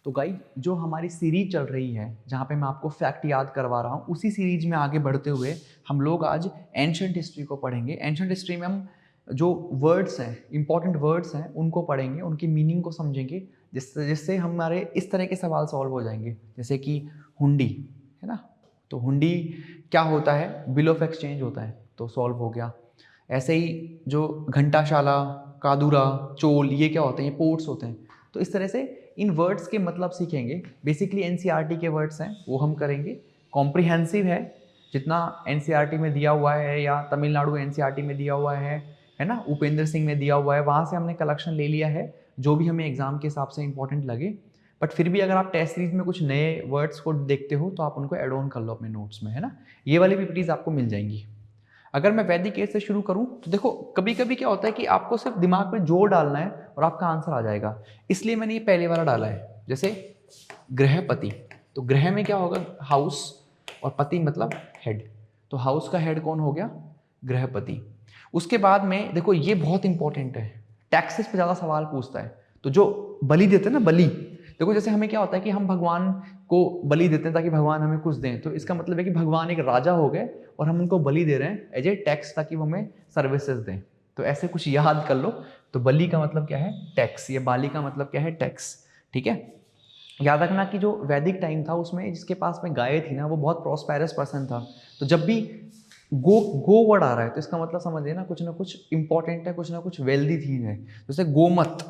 तो गाइस जो हमारी सीरीज चल रही है जहाँ पे मैं आपको फैक्ट याद करवा रहा हूँ, उसी सीरीज में आगे बढ़ते हुए हम लोग आज एंशंट हिस्ट्री को पढ़ेंगे। एंशंट हिस्ट्री में हम जो वर्ड्स हैं, इंपॉर्टेंट वर्ड्स हैं, उनको पढ़ेंगे, उनकी मीनिंग को समझेंगे, जिससे हमारे इस तरह के सवाल सॉल्व हो जाएंगे। जैसे कि हुंडी है ना, तो हुंडी क्या होता है? बिल ऑफ एक्सचेंज होता है, तो सॉल्व हो गया। ऐसे ही जो घंटाशाला, कादूरा, चोल, ये क्या होते हैं? ये पोर्ट्स होते हैं। तो इस तरह से इन वर्ड्स के मतलब सीखेंगे। बेसिकली एनसीईआरटी के वर्ड्स हैं वो हम करेंगे। कॉम्प्रिहेंसिव है, जितना एनसीईआरटी में दिया हुआ है या तमिलनाडु एनसीईआरटी में दिया हुआ है ना, उपेंद्र सिंह में दिया हुआ है, वहाँ से हमने कलेक्शन ले लिया है जो भी हमें एग्जाम के हिसाब से इंपॉर्टेंट लगे। बट फिर भी अगर आप टेस्ट सीरीज में कुछ नए वर्ड्स को देखते हो तो आप उनको एड ऑन कर लो अपने नोट्स में, है ना। ये वाली पीपीटीज आपको मिल जाएंगी। अगर मैं वैदिक एज से शुरू करूं तो देखो, कभी कभी क्या होता है कि आपको सिर्फ दिमाग में जोर डालना है और आपका आंसर आ जाएगा, इसलिए मैंने ये पहले वाला डाला है। जैसे गृहपति, तो गृह में क्या होगा? हाउस, और पति मतलब हेड, तो हाउस का हेड कौन हो गया? गृहपति। उसके बाद में देखो, ये बहुत इंपॉर्टेंट है, टैक्सेस पे ज़्यादा सवाल पूछता है। तो जो बलि देते हैं ना, बलि, देखो जैसे हमें क्या होता है कि हम भगवान को बलि देते हैं ताकि भगवान हमें कुछ दें, तो इसका मतलब है कि भगवान एक राजा हो गए और हम उनको बलि दे रहे हैं एज ए टैक्स, ताकि वो हमें सर्विसेज दें। तो ऐसे कुछ याद कर लो। तो बलि का मतलब क्या है? टैक्स। ये बाली का मतलब क्या है? टैक्स। ठीक है, याद रखना कि जो वैदिक टाइम था उसमें जिसके पास में गाय थी ना, वो बहुत प्रॉस्पेरस पर्सन था। तो जब भी गो वर्ड आ रहा है तो इसका मतलब समझिए ना कुछ इंपॉर्टेंट है, कुछ ना कुछ वेल्दी थी है। जैसे गोमत,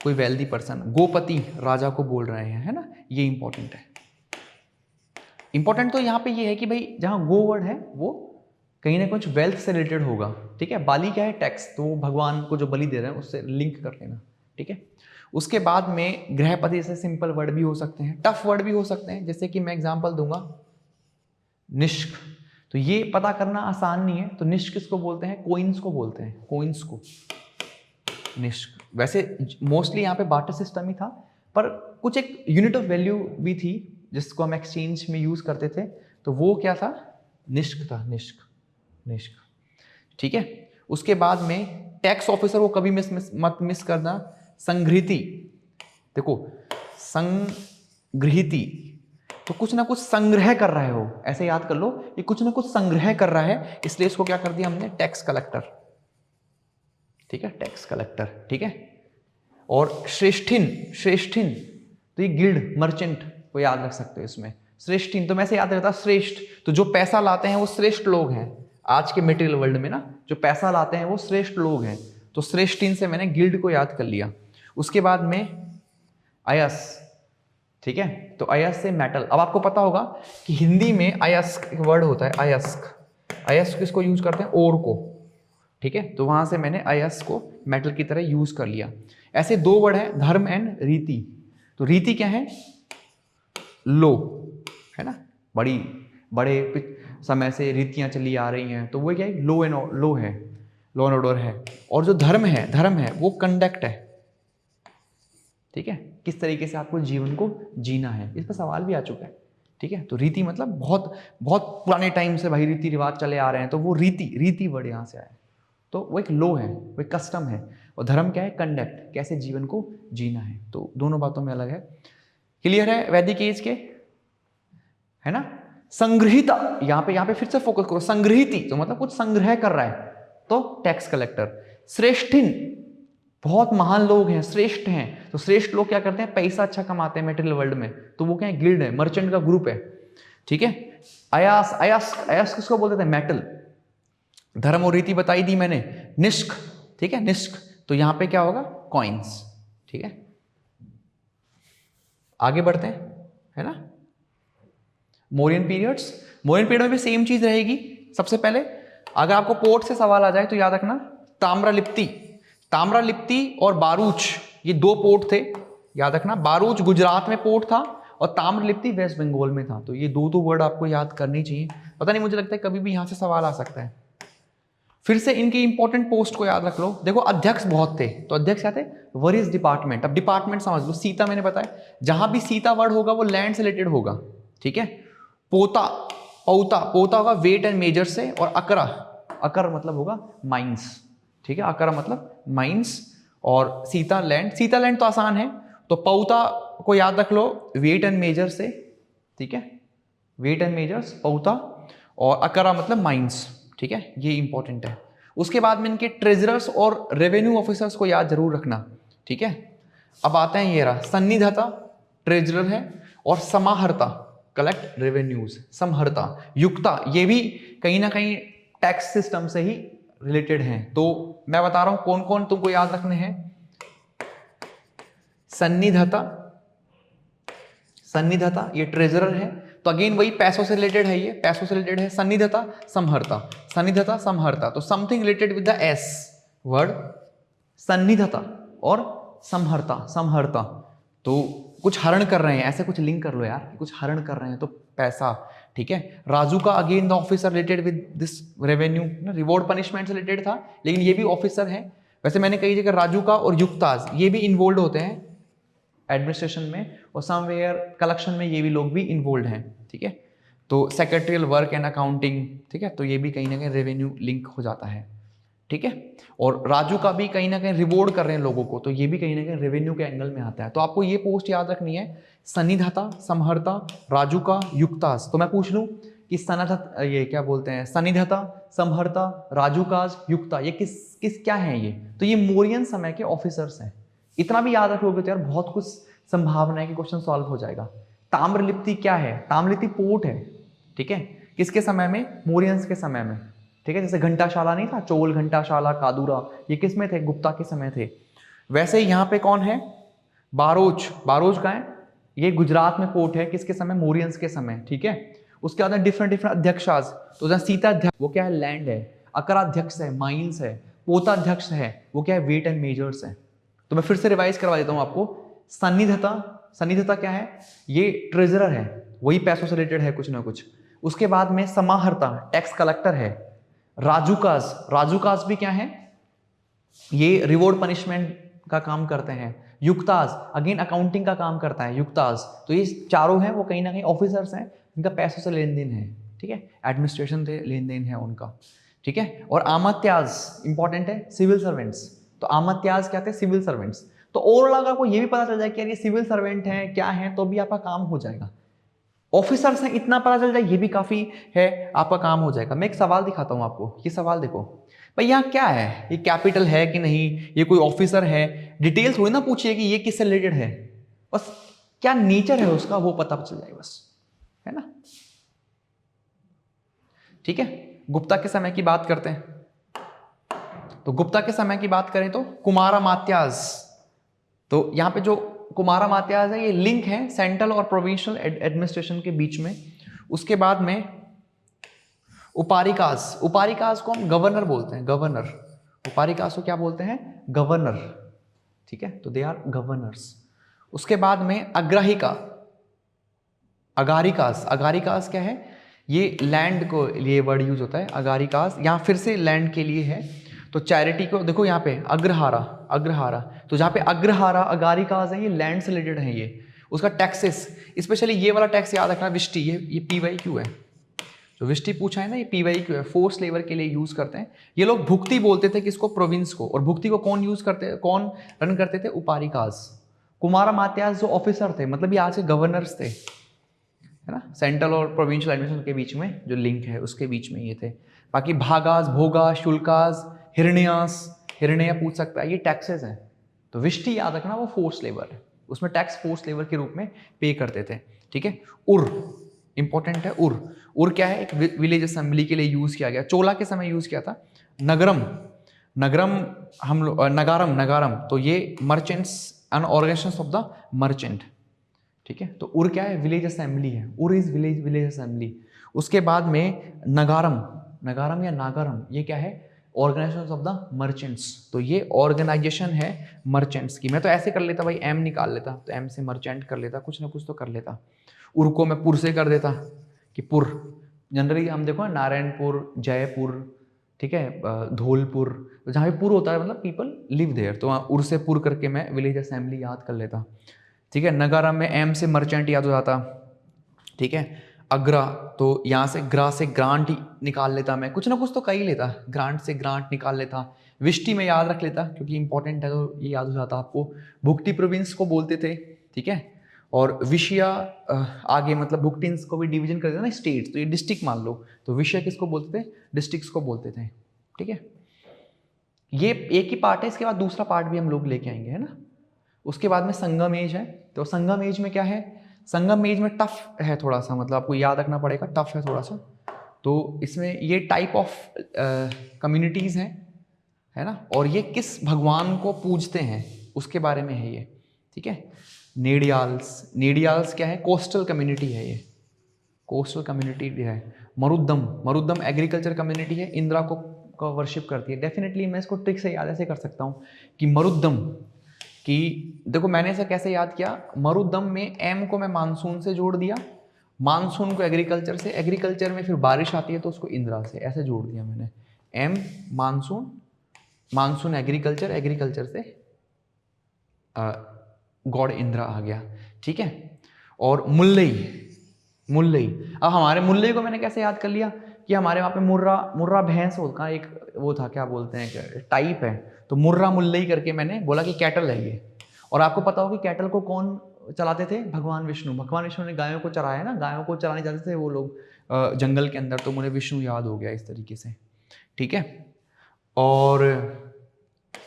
कोई वेल्दी पर्सन, गोपति राजा को बोल रहे हैं, है ना, ये इंपॉर्टेंट है। इंपॉर्टेंट तो यहाँ पे ये है कि भाई जहाँ गो वर्ड है वो कहीं ना कुछ वेल्थ से रिलेटेड होगा। ठीक है, बाली क्या है? टैक्स, तो वो भगवान को जो बलि दे रहे हैं उससे लिंक कर लेना। ठीक है, उसके बाद में गृहपति से सिंपल वर्ड भी हो सकते हैं, टफ वर्ड भी हो सकते हैं। जैसे कि मैं एग्जांपल दूंगा, निष्क। तो ये पता करना आसान नहीं है, तो निष्क किसको बोलते हैं? कोइंस को बोलते हैं, कोइंस को निष्क। वैसे मोस्टली यहाँ पे बार्टर सिस्टम ही था, पर कुछ एक यूनिट ऑफ वैल्यू भी थी जिसको हम एक्सचेंज में यूज करते थे, तो वो क्या था? निष्क था, निष्क, निष्क। ठीक है, उसके बाद में टैक्स ऑफिसर को कभी मत मिस करना, संग्रहिति। देखो संग्रहिति, तो कुछ ना कुछ संग्रह कर रहे हो, ऐसे याद कर लो, ये कुछ ना कुछ संग्रह कर रहा है, इसलिए इसको क्या कर दिया हमने? Tax collector. ठीक है, टैक्स कलेक्टर। ठीक है, और श्रेष्ठिन, श्रेष्ठिन, तो ये गिल्ड मर्चेंट को याद रख सकते हो इसमें। श्रेष्ठिन तो मैं से याद रहता, श्रेष्ठ, तो जो पैसा लाते हैं वो श्रेष्ठ लोग हैं। आज के मटेरियल वर्ल्ड में ना, जो पैसा लाते हैं वो श्रेष्ठ लोग हैं, तो श्रेष्ठिन से मैंने गिल्ड को याद कर लिया। उसके बाद में अयस। ठीक है, तो अयस्क से मेटल। अब आपको पता होगा कि हिंदी में अयस्क एक वर्ड होता है, अयस्क। अयस्क किसको यूज करते हैं? ओर को। ठीक है, तो वहां से मैंने अयस्क को मेटल की तरह यूज कर लिया। ऐसे दो वर्ड है, धर्म एंड रीति। तो रीति क्या है? लो, है ना, बड़े समय से रीतियां चली आ रही हैं, तो वो क्या है? लो एंड लो है, लॉ एंड ऑर्डर है। और जो धर्म है वो कंडक्ट है। ठीक है, किस तरीके से आपको जीवन को जीना है, इस पर सवाल भी आ चुका है। ठीक है, तो रीति मतलब बहुत बहुत पुराने टाइम से भाई रीति रिवाज चले आ रहे हैं, तो वो रीति वर्ड यहाँ से आया। तो वो एक लो है, वो एक कस्टम है। और धर्म क्या है? कंडक्ट, कैसे जीवन को जीना है। तो दोनों बातों में अलग है। क्लियर है वैदिक एज के, है ना। संग्रहिता, यहाँ पे फिर से फोकस करो, संग्रहिती तो मतलब कुछ संग्रह कर रहा है, तो टैक्स कलेक्टर। श्रेष्ठिन, बहुत महान लोग हैं, श्रेष्ठ हैं, तो श्रेष्ठ लोग क्या करते हैं? पैसा अच्छा कमाते हैं मटेरियल वर्ल्ड में, तो वो क्या है? गिल्ड है, मर्चेंट का ग्रुप है। ठीक है, अयास, अयास, अयास किसको बोलते थे? मेटल। धर्म और रीति बताई दी मैंने। निष्क, ठीक है, निष्क, तो यहां पे क्या होगा? कॉइन्स। ठीक है, आगे बढ़ते हैं, है ना। मौर्यन पीरियड्स, मौर्यन पीरियड में भी सेम चीज रहेगी। सबसे पहले अगर आपको पोर्ट से सवाल आ जाए तो याद रखना, ताम्रलिप्ति, ताम्रलिप्ति और बारूच, ये दो पोर्ट थे, याद रखना। बारूच गुजरात में पोर्ट था और ताम्रलिप्ति वेस्ट बंगाल में था। तो ये दो वर्ड आपको याद करनी चाहिए। पता नहीं, मुझे लगता है कभी भी यहां से सवाल आ सकता है। फिर से इनकी इंपॉर्टेंट पोस्ट को याद रख लो। देखो अध्यक्ष बहुत थे, तो अध्यक्ष क्या थे? Worries department. अब डिपार्टमेंट समझ लो, सीता मैंने बताया, जहां भी सीता वर्ड होगा वो लैंड से रिलेटेड होगा। ठीक है, पोता, पौता, पोता होगा वेट एंड मेजर से, और अकरा, अकर मतलब होगा माइंस। ठीक है, अकरा मतलब माइंस, और सीता लैंड, सीता लैंड तो आसान है, तो पौता को याद रख लो वेट एंड मेजर से, ठीक है, वेट एंड मेजर्स पौता, और अकरा मतलब माइंस, ठीक है, ये इंपॉर्टेंट है। उसके बाद में इनके ट्रेजरर्स और रेवेन्यू ऑफिसर्स को याद जरूर रखना, ठीक है। अब आते हैं, ये रहा सन्निधता ट्रेजरर है, और समाहर्ता कलेक्ट रेवेन्यूज, समहर्ता, युक्ता ये भी कहीं ना कहीं टैक्स सिस्टम से ही रिलेटेड हैं। तो मैं बता रहा हूं कौन कौन तुमको याद रखने हैं। सन्निधता, सन्निधता ये ट्रेजरर है, तो अगेन वही पैसों से रिलेटेड है, ये पैसों से रिलेटेड है। सन्निधता समहर्ता, सन्निधता समहर्ता, तो something related with the S word, सन्निधता और समहर्ता, समहर्ता। तो कुछ हरण कर रहे हैं, ऐसे कुछ लिंक कर लो यार, कुछ हरण कर रहे हैं तो पैसा, ठीक है। राजू का again the officer related with this revenue, reward punishment से रिलेटेड था, लेकिन ये भी ऑफिसर है। वैसे मैंने कई जगह राजू का और युक्ताज ये भी इन्वॉल्व होते हैं एडमिनिस्ट्रेशन में, और समवेयर कलेक्शन में ये भी लोग भी इन्वॉल्व हैं, ठीक है। तो सेक्रेटरियल वर्क एंड अकाउंटिंग, ठीक है, तो ये भी कहीं ना कहीं रेवेन्यू लिंक हो जाता है, ठीक है। और राजू का भी कहीं ना कहीं रिवॉर्ड कर रहे हैं लोगों को, तो ये भी कहीं ना कहीं रेवेन्यू के एंगल में आता है। तो आपको ये पोस्ट याद रखनी है, सन्निधता, समहर्ता, राजू का, युक्तास। तो मैं पूछ लूं कि सन्निधता, ये क्या बोलते हैं, सन्निधता, समहर्ता, राजूकाज, युक्ता, ये किस क्या है ये? तो ये मौर्यन समय के ऑफिसर्स हैं। इतना भी याद रखोगे तो यार बहुत कुछ संभावना है कि क्वेश्चन सॉल्व हो जाएगा। ताम्रलिप्ति क्या है? ताम्रलिप्ति पोर्ट है, ठीक है, किसके समय में? मौर्यंस के समय में, ठीक है। जैसे घंटाशाला नहीं था, चोल घंटाशाला, कादूरा, ये किस में थे? गुप्ता के समय थे। वैसे यहाँ पे कौन है? बारोच, बारोच का है, ये गुजरात में पोर्ट है, किसके समय? मौर्यंस के समय, ठीक है। उसके बाद डिफरेंट डिफरेंट अध्यक्षाज, तो जैसे सीता अध्यक्ष वो क्या है? लैंड है। अकराध्यक्ष है, माइंस है। पोताध्यक्ष है, वो क्या है? वेट एंड मेजर्स है। तो मैं फिर से रिवाइज करवा देता हूं आपको। सन्निधता, सन्निधता क्या है? ये ट्रेजरर है, वही पैसों से रिलेटेड है कुछ ना कुछ। उसके बाद में समाहर्ता टैक्स कलेक्टर है। राजूकाज, राजूकाज भी क्या है? ये रिवॉर्ड पनिशमेंट का काम करते हैं। युक्ताज अगेन अकाउंटिंग का काम करता है, युक्ताज। तो ये चारों हैं वो कहीं ना कहीं ऑफिसर्स हैं, इनका पैसों से लेन देन है, ठीक है, एडमिनिस्ट्रेशन से लेन देन है उनका, ठीक है। और आमत्याज इंपॉर्टेंट है, सिविल सर्वेंट्स। तो आमत्याज क्या थे? Civil servants. तो ओवरऑल अगर आपको ये भी पता चल जाए कि यार ये सिविल सर्वेंट है क्या है, तो भी आपका काम हो जाएगा। ऑफिसर्स हैं इतना पता चल जाए, ये भी काफी है, आपका काम हो जाएगा। मैं एक सवाल दिखाता हूं आपको, ये सवाल देखो भाई, यहाँ क्या है? ये कैपिटल है कि नहीं, ये कोई ऑफिसर है, डिटेल थोड़ी ना पूछिए कि ये किससे रिलेटेड है, बस क्या नेचर है उसका वो पता चल जाए बस, है ना, ठीक है। गुप्ता के समय की बात करते हैं, तो गुप्ता के समय की बात करें तो कुमारामात्याज। तो यहाँ पे जो कुमारामात्याज है ये लिंक है सेंट्रल और प्रोविंशियल एडमिनिस्ट्रेशन के बीच में। उसके बाद में उपारिकाज, उपारिकाज को हम गवर्नर बोलते हैं, गवर्नर। उपारिकाज को क्या बोलते हैं? गवर्नर, ठीक है, तो दे आर गवर्नर्स। उसके बाद में अग्राहिका, अगारिकास, अगारिकास क्या है? ये लैंड को लिए वर्ड यूज होता है, अगारिकास, यहाँ फिर से लैंड के लिए है। तो चैरिटी को देखो यहाँ पे अग्रहारा, अग्रहारा, तो जहाँ पे अग्रहारा अगारिकास है ये लैंड से रिलेटेड है। ये उसका टैक्सेस, स्पेशली ये वाला टैक्स याद रखना, विष्टि, ये PYQ है। तो विष्टि पूछा है ना, ये PYQ है, फोर्स लेबर के लिए यूज करते हैं। ये लोग भुक्ति बोलते थे किसको? प्रोविंस को। और भुक्ति को कौन यूज करते, कौन रन करते थे? उपारिकास। कुमारामात्याज जो ऑफिसर थे, मतलब ये आज के गवर्नर्स थे, है ना, सेंट्रल और प्रोविंशियल एडमिनिस्ट्रेशन के बीच में जो लिंक है उसके बीच में ये थे। बाकी भागास, भोगास, शुल्कास, हिरण्यास, हिरण्य पूछ सकता है, ये टैक्सेस हैं। तो विष्टि याद रखना वो फोर्स लेबर है, उसमें टैक्स फोर्स लेबर के रूप में पे करते थे, ठीक है। उर इंपॉर्टेंट है, उर, उर क्या है? एक विलेज असेंबली के लिए यूज किया गया, चोला के समय यूज किया था। नगरम, नगरम हम लोग, नगारम, नगारम, तो ये merchants and organization of the merchant, ठीक है। तो उर क्या है? विलेज असेंबली है, उर इज विलेज, विलेज असेंबली। उसके बाद में नगारम, नगारम या नागारम, ये क्या है? Organization of the merchants. तो ये ऑर्गेनाइजेशन है मर्चेंट्स की। मैं तो ऐसे कर लेता भाई, एम निकाल लेता, तो एम से मर्चेंट कर लेता, कुछ ना कुछ तो कर लेता। उर को मैं पुर से कर देता कि पुर, जनरली हम देखो नारायणपुर, जयपुर, ठीक है, धौलपुर, तो जहाँ पे पुर होता है मतलब पीपल लिव देयर, तो वहाँ उर से पुर करके मैं विलेज असेंबली याद कर लेता, ठीक है। नगारम में एम से मर्चेंट याद हो जाता, ठीक है। अग्रा, तो यहाँ से ग्रा से ग्रांट निकाल लेता मैं, कुछ ना कुछ तो कर ही लेता, ग्रांट से ग्रांट निकाल लेता। विष्टि में याद रख लेता क्योंकि इंपॉर्टेंट है, तो ये याद हो जाता आपको। भुक्ति प्रोविंस को बोलते थे, ठीक है। और विषया आगे मतलब भुक्टिन्स को भी डिवीजन कर देते ना स्टेट्स, तो ये डिस्ट्रिक्ट मान लो, तो विषय किसको बोलते थे, डिस्ट्रिक्ट्स को बोलते थे। ठीक है, ये एक ही पार्ट है, इसके बाद दूसरा पार्ट भी हम लोग लेके आएंगे, है ना। उसके बाद में संगम एज है, तो संगम एज में क्या है, संगम एज में टफ है थोड़ा सा, मतलब आपको याद रखना पड़ेगा, टफ है थोड़ा सा। तो इसमें ये टाइप ऑफ कम्युनिटीज़ हैं, है ना, और ये किस भगवान को पूजते हैं उसके बारे में है ये। ठीक है, नेडियाल्स, नेडियाल्स क्या है, कोस्टल कम्युनिटी है ये, कोस्टल कम्युनिटी है। मरुदम, मरुदम एग्रीकल्चर कम्युनिटी है, इंदिरा को वर्शिप करती है। डेफिनेटली मैं इसको ट्रिक से याद ऐसे कर सकता हूँ कि मरुदम कि देखो मैंने ऐसा कैसे याद किया, मरुदम में एम को मैं मानसून से जोड़ दिया, मानसून को एग्रीकल्चर से, एग्रीकल्चर में फिर बारिश आती है तो उसको इंदिरा से, ऐसे जोड़ दिया मैंने। M monsoon, monsoon agriculture, agriculture से गॉड इंदिरा आ गया। ठीक है, और मुल्लई, मुल्लई, अब हमारे मुल्लई को मैंने कैसे याद कर लिया कि हमारे वहाँ पे मुर्रा, मुर्रा भैंस का एक वो था, क्या बोलते हैं, टाइप है, तो मुर्रा मुल्लई करके मैंने बोला कि कैटल है ये। और आपको पता हो कि कैटल को कौन चलाते थे, भगवान विष्णु, भगवान विष्णु ने गायों को चराया ना, गायों को चराने जाते थे वो लोग जंगल के अंदर, तो मुझे विष्णु याद हो गया इस तरीके से। ठीक है, और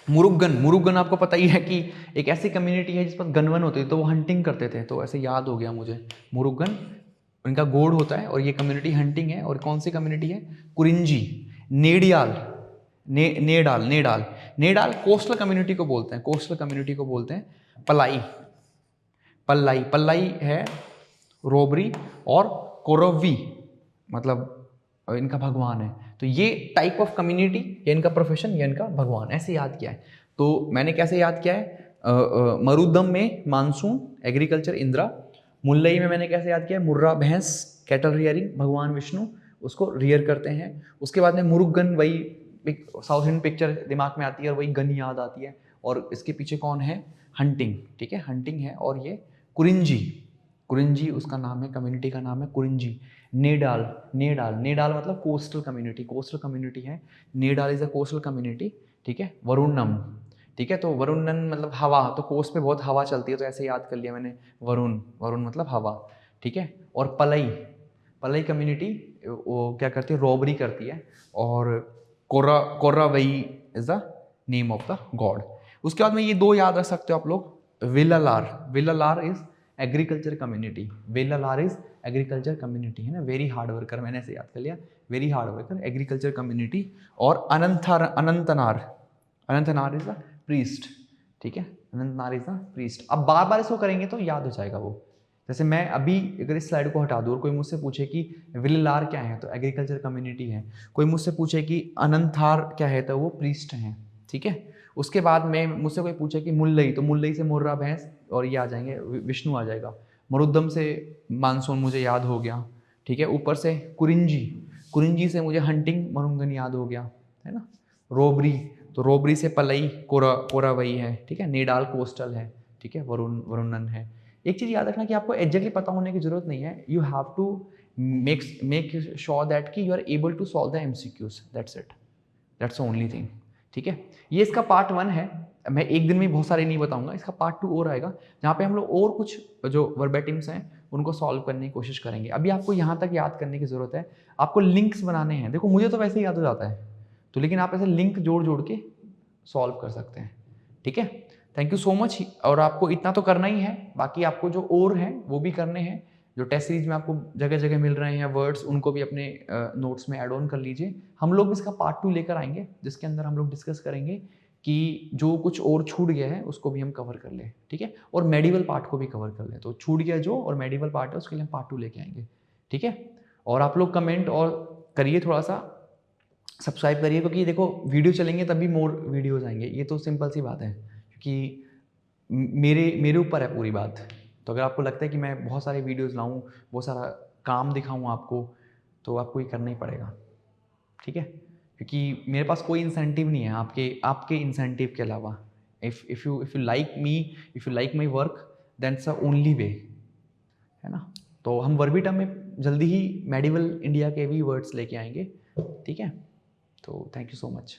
मुरुगन, मुरुगन आपको पता ही है कि एक ऐसी कम्युनिटी है जिस पर गनवन होते थे, तो वो हंटिंग करते थे, तो ऐसे याद हो गया मुझे, मुरुगन उनका गोड होता है, और ये कम्युनिटी हंटिंग है। और कौन सी कम्युनिटी है, कुरिंजी, नेडियाल, नेडाल, नेडाल, नेडाल कोस्टल कम्युनिटी को बोलते हैं, कोस्टल कम्युनिटी को बोलते हैं। पलाई, पल्लाई, पल्लाई है रोबरी, और कोरवी मतलब इनका भगवान है। तो ये टाइप ऑफ कम्युनिटी, ये इनका प्रोफेशन, ये इनका भगवान, ऐसे याद किया है। तो मैंने कैसे याद किया है, मरुदम में मानसून एग्रीकल्चर इंदिरा, मुल्लई में मैंने कैसे याद किया है, मुर्रा भैंस, कैटल रियरिंग, भगवान विष्णु उसको रियर करते हैं। उसके बाद में मुरुगन, वही साउथ इंडियन पिक्चर दिमाग में आती है और वही गन याद आती है, और इसके पीछे कौन है, हंटिंग। ठीक है, हंटिंग है। और ये कुरिंजी, कुरिंजी उसका नाम है, कम्युनिटी का नाम है कुरिंजी। नेडाल, नेडाल, नेडाल मतलब कोस्टल कम्युनिटी, कोस्टल कम्युनिटी है, नेडाल इज अ कोस्टल कम्युनिटी। ठीक है, वरुणम, ठीक है, तो वरुणन मतलब हवा, तो कोस्ट पे बहुत हवा चलती है, तो ऐसे याद कर लिया मैंने, वरुण, वरुण मतलब हवा। ठीक है, और पलई, पलई कम्युनिटी वो क्या करती है, रॉबरी करती है, और Kora, Korravai is the name of the god. उसके बाद में ये दो याद रख सकते हो आप लोग, Vellalar, Vellalar is agriculture community, Vellalar is agriculture community, है ना, वेरी हार्ड वर्कर, मैंने ऐसे याद कर लिया, very hard worker agriculture community. और अनंथार, अनंतनार, अनंतनार इज द प्रीस्ट। ठीक है, अनंतनार इज द प्रीस्ट। अब बार बार इसको करेंगे तो याद हो जाएगा वो। जैसे मैं अभी अगर इस स्लाइड को हटा दूँ और कोई मुझसे पूछे कि विलालार क्या है, तो एग्रीकल्चर कम्युनिटी है। कोई मुझसे पूछे कि अनंथार क्या है, तो वो प्रीस्ट हैं। ठीक है, उसके बाद में मुझसे कोई पूछे कि मुल्लई, तो मुल्लई से मुर्रा भैंस और ये आ जाएंगे, विष्णु आ जाएगा। मरुदम से मानसून मुझे याद हो गया। ठीक है, ऊपर से कुरिंजी, कुरिंजी से मुझे हंटिंग मरुंगन याद हो गया, है ना। रोबरी, तो रोबरी से पलई, कोरा, कोरावई है। ठीक है, नेडाल कोस्टल है। ठीक है, वरुणन है। एक चीज़ याद रखना कि आपको एग्जैक्टली पता होने की जरूरत नहीं है, you have to make sure that कि you are able to solve the MCQs, that's it, that's the only thing. ठीक है, ये इसका पार्ट 1 है, मैं एक दिन में बहुत सारे नहीं बताऊंगा, इसका पार्ट 2 और आएगा, जहाँ पे हम लोग और कुछ जो वर्बेटिम्स हैं उनको सॉल्व करने की कोशिश करेंगे। अभी आपको यहाँ तक याद करने की ज़रूरत है, आपको लिंक्स बनाने हैं। देखो मुझे तो वैसे ही याद हो जाता है, तो लेकिन आप ऐसे लिंक जोड़ जोड़ के सॉल्व कर सकते हैं। ठीक है, थैंक यू सो मच। और आपको इतना तो करना ही है, बाकी आपको जो और हैं वो भी करने हैं। जो टेस्ट सीरीज में आपको जगह जगह मिल रहे हैं वर्ड्स, उनको भी अपने नोट्स में ऐड ऑन कर लीजिए। हम लोग इसका पार्ट 2 लेकर आएंगे, जिसके अंदर हम लोग डिस्कस करेंगे कि जो कुछ और छूट गया है उसको भी हम कवर कर लें। ठीक है, और मेडिवल पार्ट को भी कवर कर लें। तो छूट गया जो और मेडिवल पार्ट है उसके लिए हम पार्ट 2 लेके आएंगे। ठीक है, और आप लोग कमेंट और करिए, थोड़ा सा सब्सक्राइब करिए, क्योंकि देखो वीडियो चलेंगे तभी मोर वीडियोज आएंगे, ये तो सिंपल सी बात है। क्योंकि मेरे ऊपर है पूरी बात। तो अगर आपको लगता है कि मैं बहुत सारे वीडियोस लाऊं, बहुत सारा काम दिखाऊं आपको, तो आपको ये करना ही पड़ेगा। ठीक है, क्योंकि मेरे पास कोई इंसेंटिव नहीं है आपके इंसेंटिव के अलावा। If you like me, if you like my work, that's the only way, है ना। तो हम वर्बिटम में जल्दी ही मेडिवल इंडिया के भी वर्ड्स लेके आएंगे। ठीक है, तो थैंक यू सो मच।